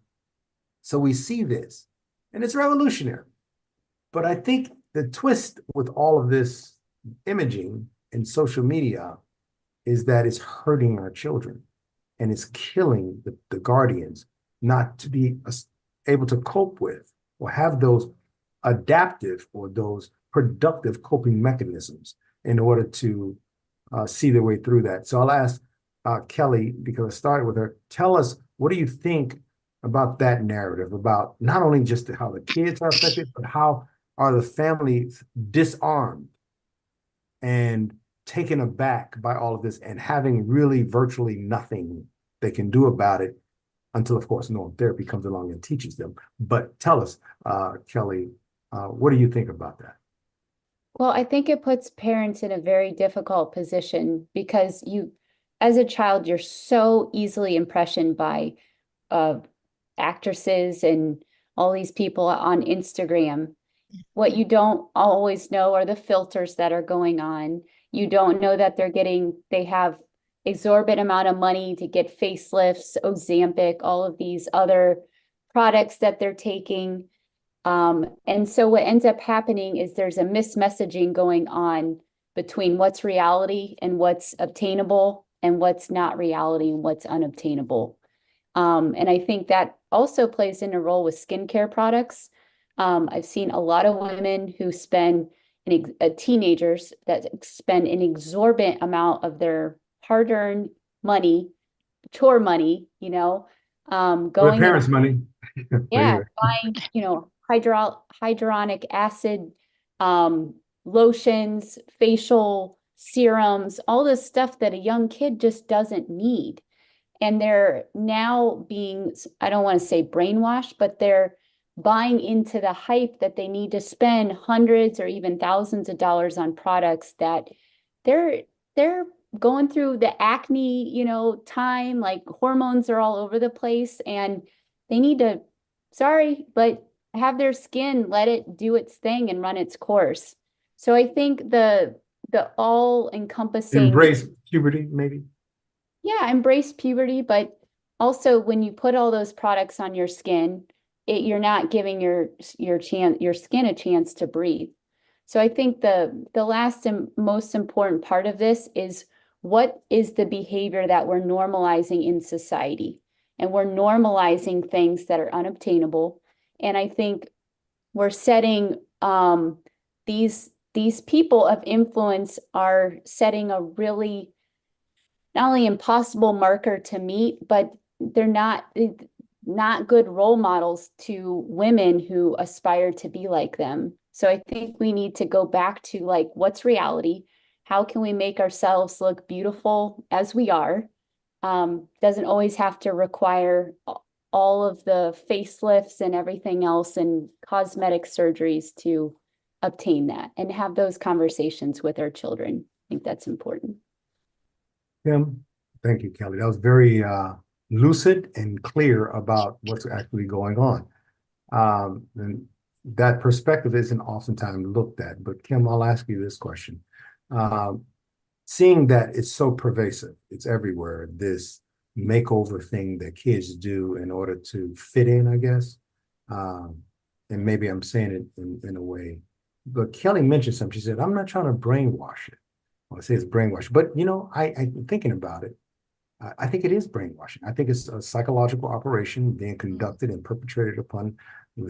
So we see this, and it's revolutionary. But I think the twist with all of this imaging and social media is that it's hurting our children, and it's killing the guardians not to be able to cope with or have those adaptive or those productive coping mechanisms in order to see their way through that. So I'll ask Kelly, because I started with her, tell us, what do you think about that narrative, about not only just how the kids are affected, but how are the families disarmed and taken aback by all of this and having really virtually nothing they can do about it until, of course, norm therapy comes along and teaches them. But tell us, Kelly, what do you think about that? Well, I think it puts parents in a very difficult position because as a child, you're so easily impressioned by actresses and all these people on Instagram. What you don't always know are the filters that are going on. You don't know that they have exorbitant amount of money to get facelifts, Ozempic, all of these other products that they're taking. And so what ends up happening is there's a mismessaging going on between what's reality and what's obtainable and what's not reality and what's unobtainable. And I think that also plays in a role with skincare products. I've seen a lot of women who spend teenagers that spend an exorbitant amount of their hard-earned money, chore money, With going parents' money. yeah, Anyway. buying, hydronic acid, lotions, facial serums, all this stuff that a young kid just doesn't need. And they're now being, I don't want to say brainwashed, but they're buying into the hype that they need to spend hundreds or even thousands of dollars on products that they're going through the acne, time, like hormones are all over the place, and they need to, sorry, but have their skin, let it do its thing and run its course. So I think the all encompassing Embrace puberty, maybe. yeah, embrace puberty, but also when you put all those products on your skin, you're not giving your skin a chance to breathe. So I think the last and most important part of this is, what is the behavior that we're normalizing in society? And we're normalizing things that are unobtainable. And I think we're setting these people of influence are setting a really not only impossible marker to meet, but they're not good role models to women who aspire to be like them. So I think we need to go back to, like, what's reality? How can we make ourselves look beautiful as we are? Doesn't always have to require all of the facelifts and everything else and cosmetic surgeries to obtain that, and have those conversations with our children. I think that's important. Kim, thank you, Kelly. That was very lucid and clear about what's actually going on. And that perspective isn't oftentimes looked at. But Kim, I'll ask you this question. Seeing that it's so pervasive, it's everywhere, this makeover thing that kids do in order to fit in, I guess. And maybe I'm saying it in a way, but Kelly mentioned something. She said, I'm not trying to brainwash it. Well, I say it's brainwash, but I'm thinking about it. I think it is brainwashing. I think it's a psychological operation being conducted and perpetrated upon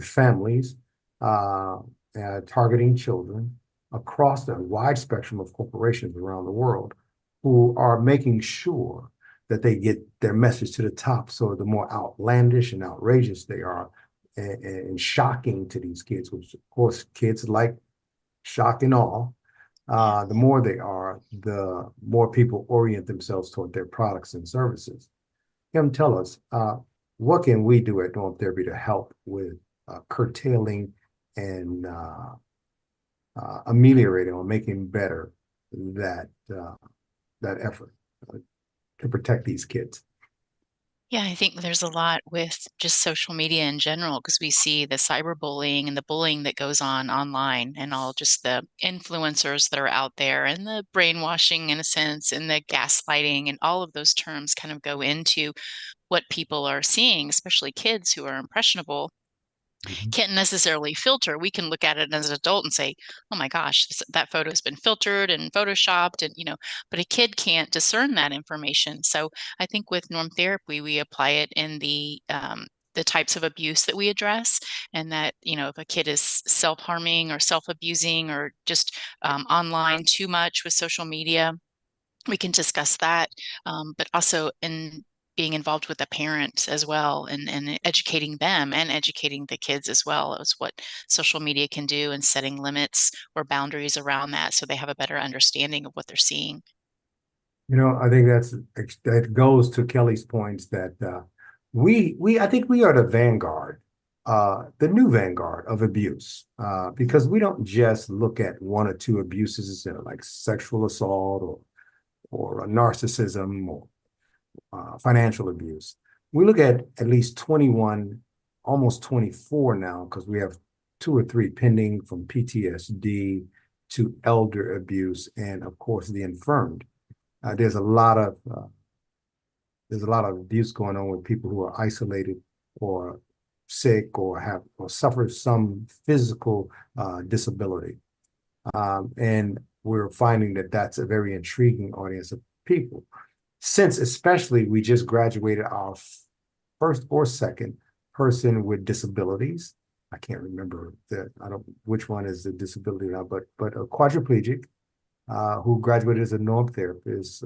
families, targeting children across the wide spectrum of corporations around the world, who are making sure that they get their message to the top. So the more outlandish and outrageous they are, and shocking to these kids, which of course kids like shock and awe, the more they are, the more people orient themselves toward their products and services. Kim, tell us, what can we do at Norm Therapy to help with curtailing and ameliorating or making better that effort to protect these kids? Yeah, I think there's a lot with just social media in general, because we see the cyberbullying and the bullying that goes on online, and all just the influencers that are out there, and the brainwashing in a sense, and the gaslighting, and all of those terms kind of go into what people are seeing, especially kids who are impressionable. Can't necessarily filter. We can look at it as an adult and say, oh my gosh, that photo has been filtered and photoshopped, and but a kid can't discern that information. So I think with Norm Therapy, we apply it in the types of abuse that we address, and that if a kid is self-harming or self-abusing, or just online too much with social media, we can discuss that, but also in being involved with the parents as well, and educating them and educating the kids as well as what social media can do, and setting limits or boundaries around that so they have a better understanding of what they're seeing. I think that goes to Kelly's points that I think we are the vanguard, the new vanguard of abuse, because we don't just look at one or two abuses, like sexual assault or narcissism or financial abuse. We look at least 21, almost 24 now, because we have 2 or 3 pending, from PTSD to elder abuse, and of course the infirmed. There's a lot of abuse going on with people who are isolated or sick or suffer some physical disability, and we're finding that that's a very intriguing audience of people. Since especially we just graduated our first or second person with disabilities, I can't remember which one is the disability now, but a quadriplegic who graduated as a norm therapist,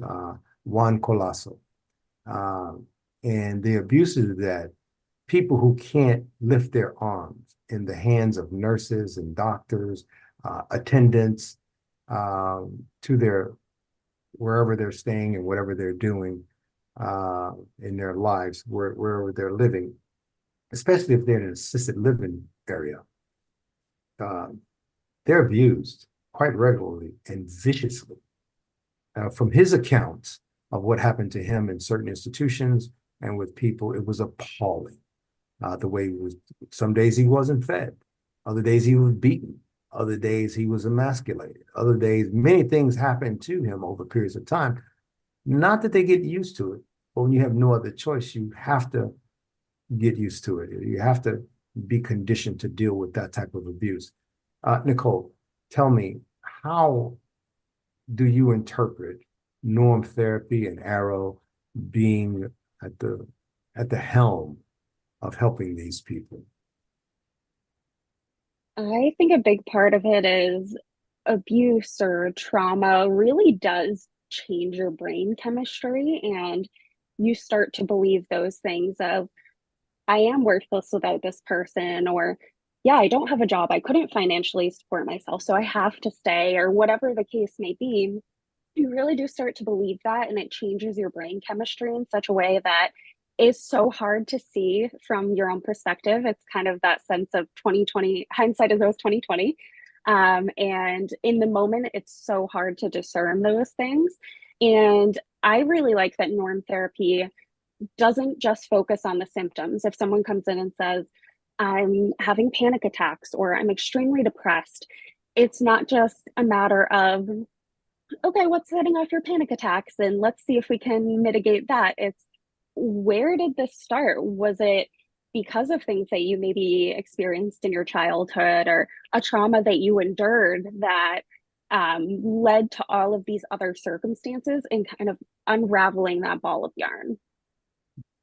Juan Colasso. And the abuses that people who can't lift their arms in the hands of nurses and doctors, attendants, to their wherever they're staying and whatever they're doing in their lives, wherever they're living, especially if they're in an assisted living area. They're abused quite regularly and viciously. From his accounts of what happened to him in certain institutions and with people, it was appalling. The way he was, some days he wasn't fed, other days he was beaten, other days he was emasculated, other days many things happened to him over periods of time. Not that they get used to it, but when you have no other choice, you have to get used to it. You have to be conditioned to deal with that type of abuse. Nicole, tell me, how do you interpret norm therapy and Arrow being at the helm of helping these people? I think a big part of it is abuse or trauma really does change your brain chemistry, and you start to believe those things of, I am worthless without this person, or yeah, I don't have a job. I couldn't financially support myself, so I have to stay, or whatever the case may be. You really do start to believe that, and it changes your brain chemistry in such a way that is so hard to see from your own perspective. It's kind of that sense of 2020, hindsight is always 2020. And in the moment, it's so hard to discern those things. And I really like that norm therapy doesn't just focus on the symptoms. If someone comes in and says, I'm having panic attacks or I'm extremely depressed, it's not just a matter of, okay, what's setting off your panic attacks? And let's see if we can mitigate that. It's, where did this start? Was it because of things that you maybe experienced in your childhood or a trauma that you endured that led to all of these other circumstances, and kind of unraveling that ball of yarn?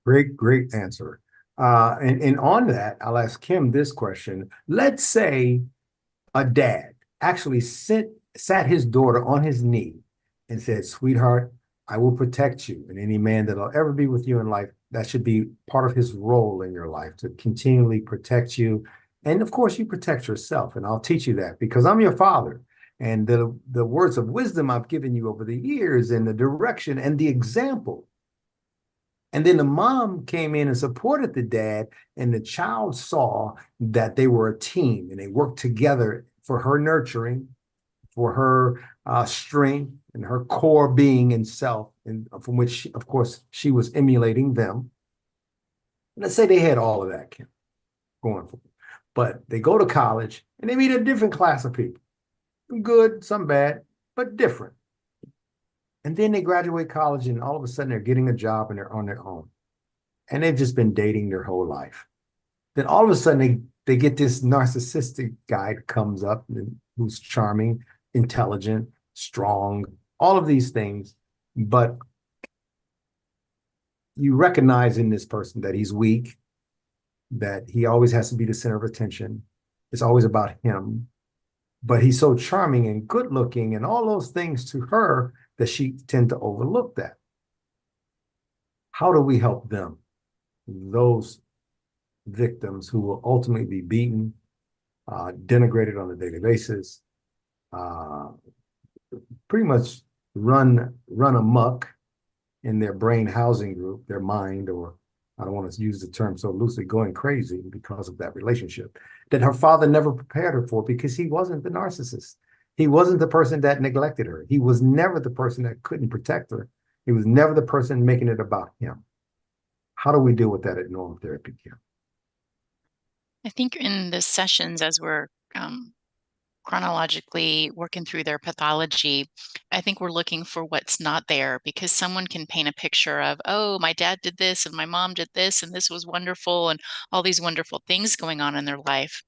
Great answer. And on that, I'll ask Kim this question. Let's say a dad actually sat his daughter on his knee and said, sweetheart, I will protect you. And any man that'll ever be with you in life, that should be part of his role in your life, to continually protect you. And of course, you protect yourself. And I'll teach you that because I'm your father. And the words of wisdom I've given you over the years, and the direction and the example. And then the mom came in and supported the dad, and the child saw that they were a team and they worked together for her nurturing, for her strength and her core being and self, and from which, of course, she was emulating them. Let's say they had all of that going for them, but they go to college and they meet a different class of people, some good, some bad, but different. And then they graduate college, and all of a sudden they're getting a job and they're on their own. And they've just been dating their whole life. Then all of a sudden they get this narcissistic guy that comes up who's charming, intelligent, strong, all of these things. But you recognize in this person that he's weak, that he always has to be the center of attention. It's always about him. But he's so charming and good looking and all those things to her that she tend to overlook that. How do we help them, those victims who will ultimately be beaten, denigrated on a daily basis, pretty much run amok in their brain housing group, their mind, or I don't want to use the term so loosely, going crazy because of that relationship that her father never prepared her for, because he wasn't the narcissist. He wasn't the person that neglected her. He was never the person that couldn't protect her. He was never the person making it about him. How do we deal with that at norm therapy, Kim? I think in the sessions, as we're chronologically working through their pathology, I think we're looking for what's not there, because someone can paint a picture of, oh, my dad did this and my mom did this and this was wonderful and all these wonderful things going on in their life.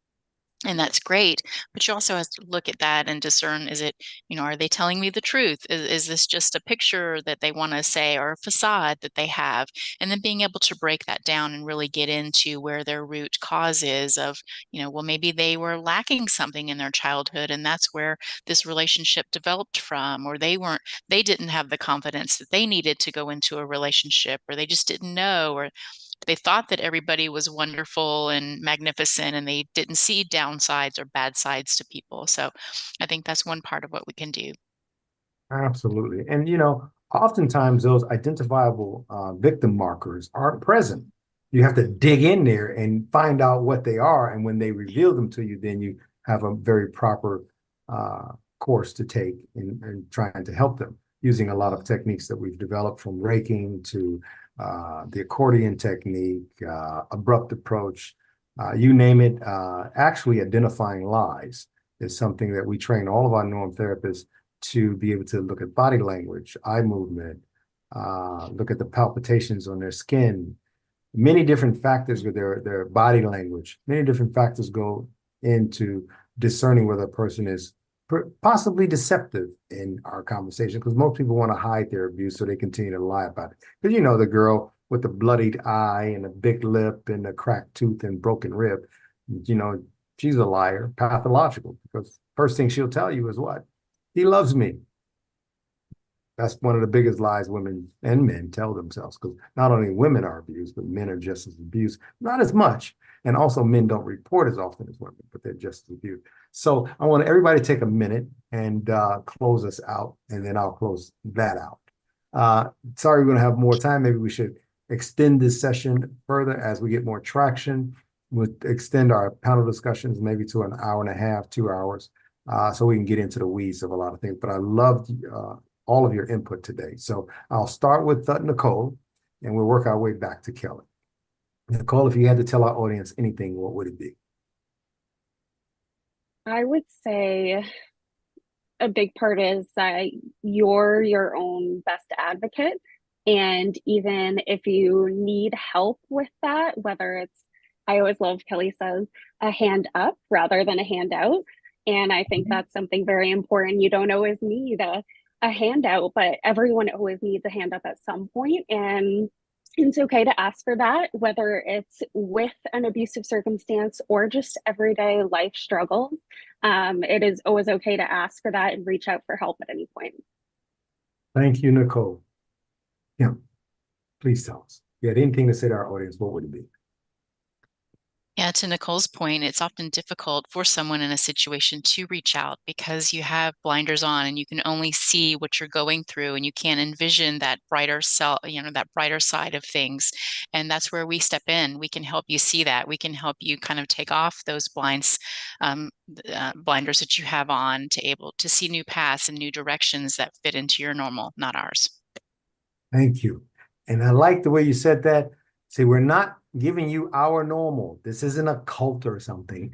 And that's great, but you also have to look at that and discern, is it, are they telling me the truth? Is this just a picture that they want to say, or a facade that they have? And then being able to break that down and really get into where their root cause is of, well, maybe they were lacking something in their childhood, and that's where this relationship developed from, or they didn't have the confidence that they needed to go into a relationship, or they just didn't know, or they thought that everybody was wonderful and magnificent, and they didn't see downsides or bad sides to people. So I think that's one part of what we can do. Absolutely. And, oftentimes those identifiable victim markers aren't present. You have to dig in there and find out what they are. And when they reveal them to you, then you have a very proper course to take in trying to help them using a lot of techniques that we've developed, from raking to the accordion technique, abrupt approach, you name it. Actually, identifying lies is something that we train all of our norm therapists to be able to look at body language, eye movement, look at the palpitations on their skin. Many different factors with their body language. Many different factors go into discerning whether a person is possibly deceptive in our conversation, because most people want to hide their abuse, so they continue to lie about it. Because the girl with the bloodied eye and a big lip and a cracked tooth and broken rib, she's a liar, pathological, because first thing she'll tell you is what? He loves me. That's one of the biggest lies women and men tell themselves, because not only women are abused, but men are just as abused, not as much. And also men don't report as often as women, but they're just as abused. So I want everybody to take a minute and close us out, and then I'll close that out. Sorry, we're going to have more time. Maybe we should extend this session further as we get more traction. We'll extend our panel discussions maybe to an hour and a half, 2 hours, so we can get into the weeds of a lot of things. But I loved all of your input today. So I'll start with Nicole, and we'll work our way back to Kelly. Nicole, if you had to tell our audience anything, what would it be? I would say a big part is that you're your own best advocate. And even if you need help with that, whether it's, I always love, Kelly says, a hand up rather than a handout. And I think that's something very important. You don't always need a handout, but everyone always needs a hand up at some point. And it's okay to ask for that, whether it's with an abusive circumstance or just everyday life struggles. It is always okay to ask for that and reach out for help at any point. Thank you, Nicole. Yeah, please tell us. If you had anything to say to our audience, what would it be? Yeah, to Nicole's point, it's often difficult for someone in a situation to reach out because you have blinders on and you can only see what you're going through, and you can't envision that brighter that brighter side of things. And that's where we step in. We can help you see that. We can help you kind of take off those blinders that you have on, to able to see new paths and new directions that fit into your normal, not ours. Thank you. And I like the way you said that. See, we're not giving you our normal. This isn't a cult or something.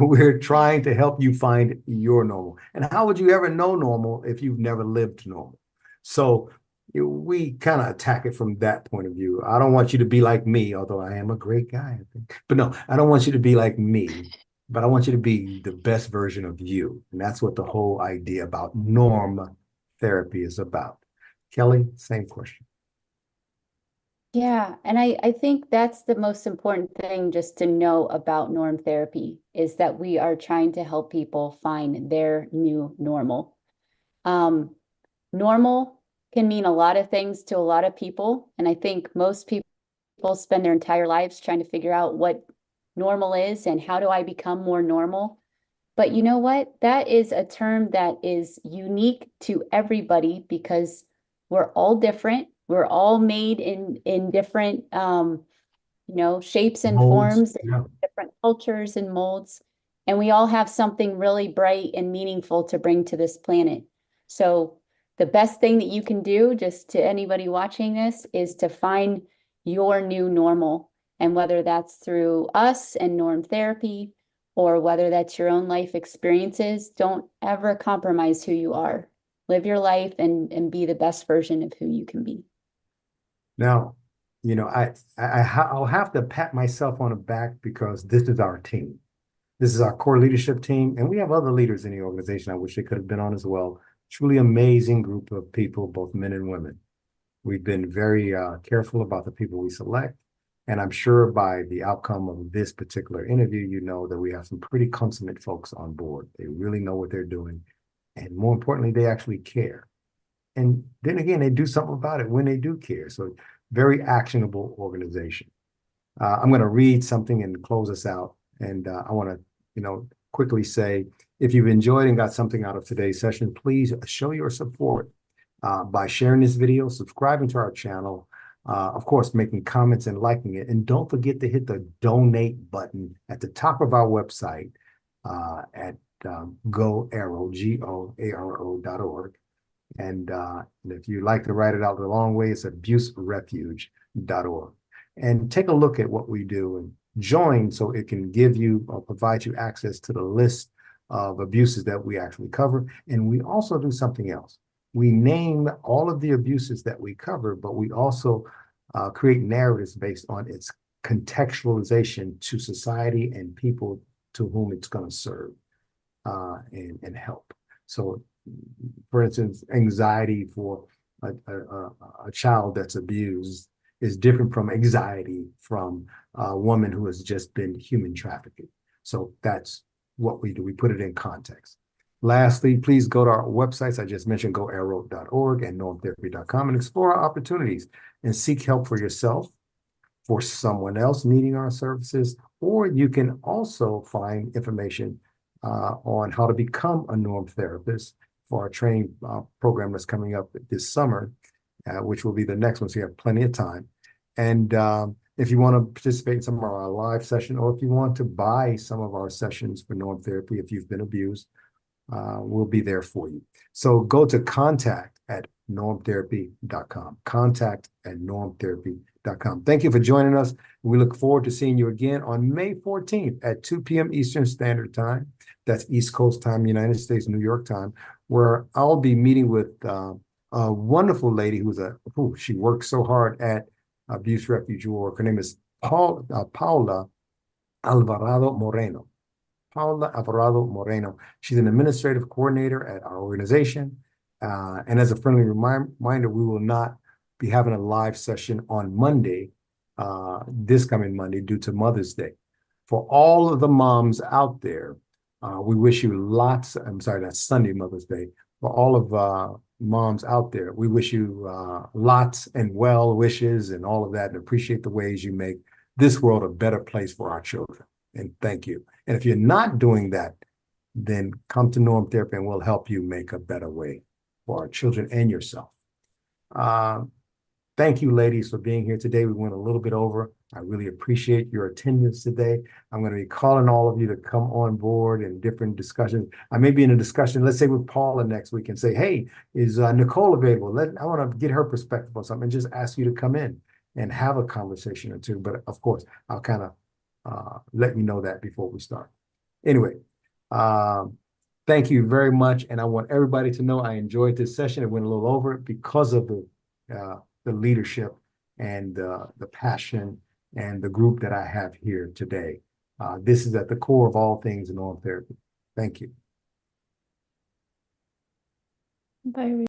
We're trying to help you find your normal. And how would you ever know normal if you've never lived normal? So we kind of attack it from that point of view. I don't want you to be like me, although I am a great guy, I think. But no, I don't want you to be like me, but I want you to be the best version of you. And that's what the whole idea about norm therapy is about. Kelly, same question. Yeah, and I think that's the most important thing just to know about norm therapy, is that we are trying to help people find their new normal. Normal can mean a lot of things to a lot of people, and I think most people spend their entire lives trying to figure out what normal is and how do I become more normal. But you know what? That is a term that is unique to everybody, because we're all different. We're all made in different shapes and forms, Yeah. different cultures and molds. And we all have something really bright and meaningful to bring to this planet. So the best thing that you can do, just to anybody watching this, is to find your new normal. And whether that's through us and norm therapy, or whether that's your own life experiences, don't ever compromise who you are. Live your life and be the best version of who you can be. Now, I'll have to pat myself on the back, because this is our team. This is our core leadership team, and we have other leaders in the organization. I wish they could have been on as well. Truly amazing group of people, both men and women. We've been very careful about the people we select, and I'm sure by the outcome of this particular interview, you know that we have some pretty consummate folks on board. They really know what they're doing, and more importantly, they actually care. And then again, they do something about it when they do care. So very actionable organization. I'm going to read something and close us out. And I want to, quickly say, if you've enjoyed and got something out of today's session, please show your support by sharing this video, subscribing to our channel, of course, making comments and liking it. And don't forget to hit the donate button at the top of our website at goarrow, GOARO.org. And if you like to write it out the long way, it's abuserefuge.org. And take a look at what we do and join so it can give you or provide you access to the list of abuses that we actually cover. And we also do something else. We name all of the abuses that we cover, but we also create narratives based on its contextualization to society and people to whom it's going to serve and help. So, for instance, anxiety for a child that's abused is different from anxiety from a woman who has just been human trafficked. So that's what we do. We put it in context. Lastly, please go to our websites. I just mentioned goarrow.org and normtherapy.com and explore our opportunities and seek help for yourself, for someone else needing our services, or you can also find information on how to become a norm therapist for our training program that's coming up this summer, which will be the next one, so you have plenty of time. And if you want to participate in some of our live session, or if you want to buy some of our sessions for norm therapy, if you've been abused, we'll be there for you. So go to contact@normtherapy.com, contact@normtherapy.com. Thank you for joining us. We look forward to seeing you again on May 14th at 2 p.m. Eastern Standard Time. That's East Coast time, United States, New York time, where I'll be meeting with a wonderful lady she works so hard at abuse refuge work. Her name is Paula Alvarado Moreno. Paula Alvarado Moreno. She's an administrative coordinator at our organization. And as a friendly reminder, we will not be having a live session on Monday, this coming Monday, due to Mother's Day. For all of the moms out there, we wish you that's Sunday, Mother's Day. For all of moms out there, we wish you lots and well wishes and all of that, and appreciate the ways you make this world a better place for our children. And thank you. And if you're not doing that, then come to Norm Therapy and we'll help you make a better way for our children and yourself. Thank you, ladies, for being here today. We went a little bit over. I really appreciate your attendance today. I'm going to be calling all of you to come on board in different discussions. I may be in a discussion, let's say with Paula next week, and say, hey, is Nicole available? I want to get her perspective on something and just ask you to come in and have a conversation or two. But of course, I'll kind of let you know that before we start. Anyway, thank you very much. And I want everybody to know I enjoyed this session. It went a little over because of the leadership and the passion and the group that I have here today. This is at the core of all things in norm therapy. Thank you. Bye.